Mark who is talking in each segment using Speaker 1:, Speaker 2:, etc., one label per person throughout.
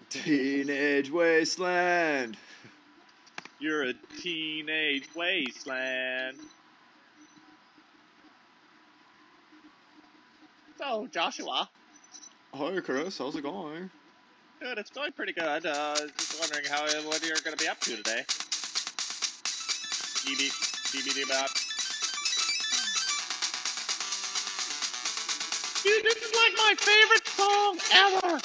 Speaker 1: Teenage Wasteland.
Speaker 2: You're a teenage wasteland. So, Joshua.
Speaker 1: Hi, Chris. How's it going?
Speaker 2: Good, it's going pretty good. Just wondering what you're going to be up to today. Beep-beep-beep-beep-beep. Dude, this is like my favorite song ever!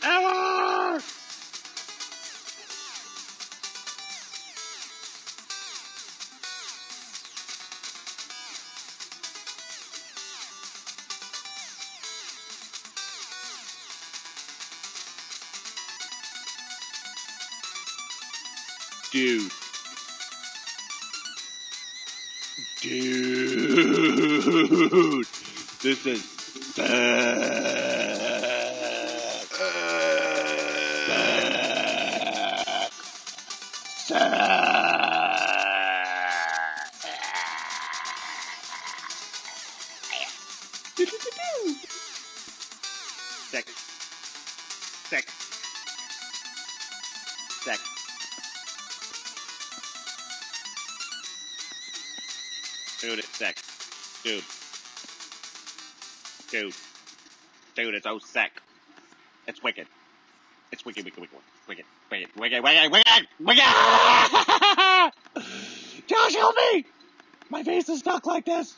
Speaker 2: Ever! Dude, this is sad. Sex. Dude, it's sick. Dude, it's so sick. It's wicked. It's wicked. Josh, help me! My face is stuck like this.